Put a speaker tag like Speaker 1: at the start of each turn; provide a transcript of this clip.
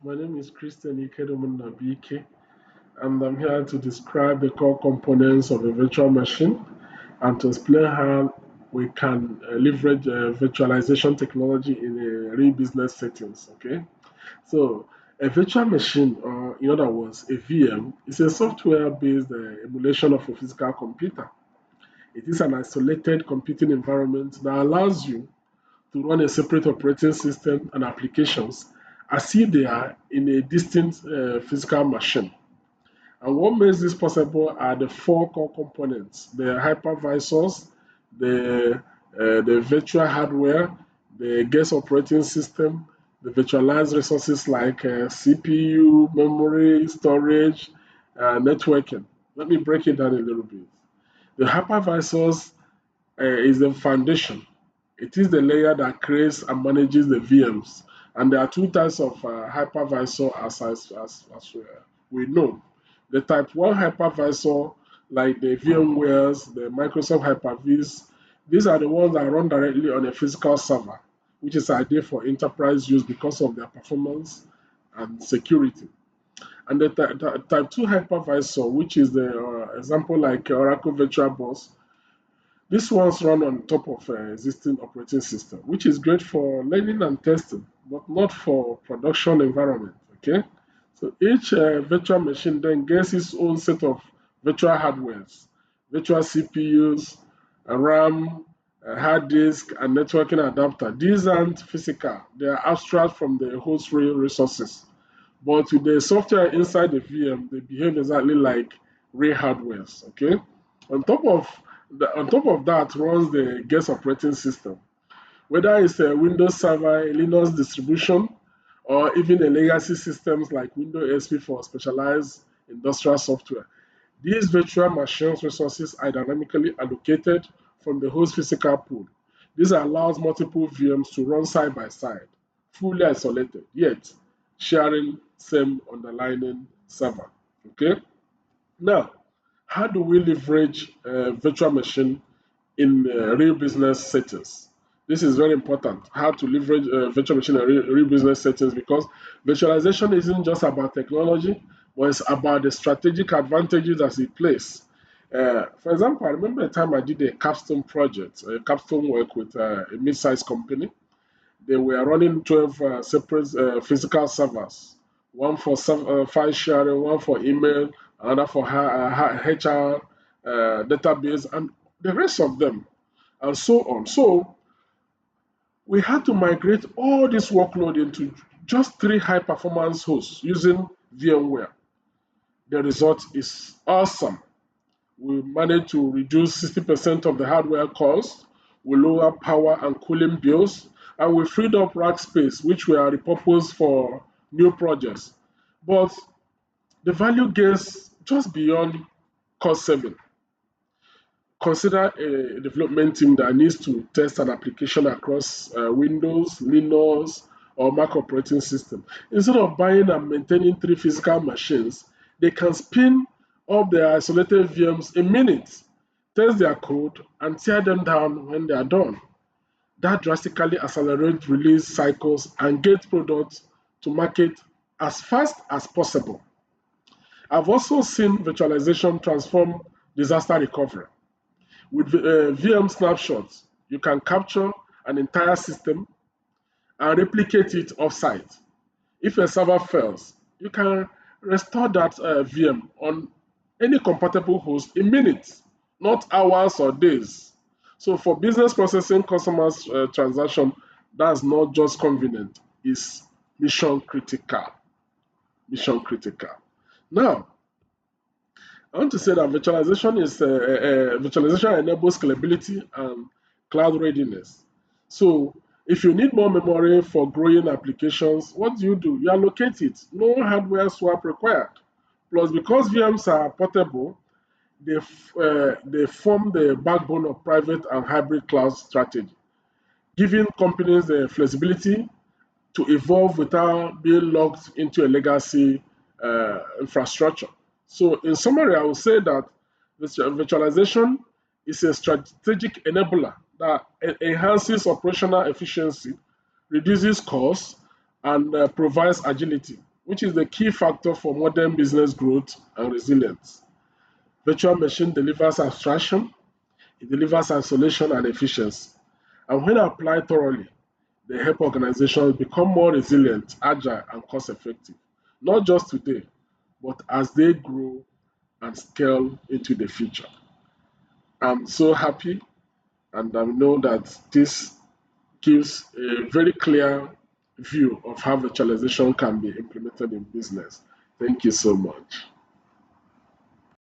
Speaker 1: My name is Christian Ikedomun Nabike, and I'm here to describe the core components of a virtual machine and to explain how we can leverage virtualization technology in a real business settings. Okay, so a virtual machine, or in other words, a VM, is a software-based emulation of a physical computer. It is an isolated computing environment that allows you to run a separate operating system and applications as if they are in a distinct physical machine. And what makes this possible are the four core components: the hypervisors, the virtual hardware, the guest operating system, the virtualized resources like CPU, memory, storage, networking. Let me break it down a little bit. The hypervisors is the foundation. It is the layer that creates and manages the VMs. And there are two types of hypervisor as we know. The type 1 hypervisor, like the VMwares, the Microsoft Hyper-Vs, these are the ones that run directly on a physical server, which is ideal for enterprise use because of their performance and security. And the type 2 hypervisor, which is the example like Oracle VirtualBox, these ones run on top of an existing operating system, which is great for learning and testing, but not for production environment. Okay, so each virtual machine then gets its own set of virtual hardwares, virtual CPUs, RAM, hard disk, and networking adapter. These aren't physical; they are abstract from the host real resources. But with the software inside the VM, they behave exactly like real hardwares. Okay. On top of on top of that runs the guest operating system. Whether it's a Windows Server, a Linux distribution, or even a legacy systems like Windows XP for specialized industrial software. These virtual machines resources are dynamically allocated from the host physical pool. This allows multiple VMs to run side by side, fully isolated, yet sharing same underlying server. Okay. Now, how do we leverage virtual machine in real business settings? This is very important. How to leverage virtual machine in real business settings, because virtualization isn't just about technology, but it's about the strategic advantages that it plays. For example, I remember a time I did a capstone project, a capstone work with a mid-sized company. They were running 12 separate physical servers, one for file sharing, one for email, another for HR database, and the rest of them, and so on. So we had to migrate all this workload into just three high performance hosts using VMware. The result is awesome. We managed to reduce 60% of the hardware cost, we lower power and cooling bills, and we freed up rack space, which were repurposed for new projects. But the value gets just beyond cost saving. Consider a development team that needs to test an application across Windows, Linux, or Mac operating system. Instead of buying and maintaining three physical machines, they can spin up their isolated VMs in minutes, test their code, and tear them down when they are done. That drastically accelerates release cycles and get products to market as fast as possible. I've also seen virtualization transform disaster recovery. With VM snapshots, you can capture an entire system and replicate it offsite. If a server fails, you can restore that VM on any compatible host in minutes, not hours or days. So for business processing customers transaction, that's not just convenient, it's mission critical. Mission critical. Now, I want to say that virtualization enables scalability and cloud readiness. So if you need more memory for growing applications, what do? You allocate it. No hardware swap required. Plus, because VMs are portable, they form the backbone of private and hybrid cloud strategy, giving companies the flexibility to evolve without being locked into a legacy infrastructure. So, in summary, I would say that virtualization is a strategic enabler that enhances operational efficiency, reduces costs, and provides agility. which is the key factor for modern business growth and resilience. Virtual machine delivers abstraction, it delivers isolation and efficiency. And when applied thoroughly, they help organizations become more resilient, agile, and cost effective, not just today, but as they grow and scale into the future. I'm so happy and I know that this gives a very clear view of how virtualization can be implemented in business. Thank you so much.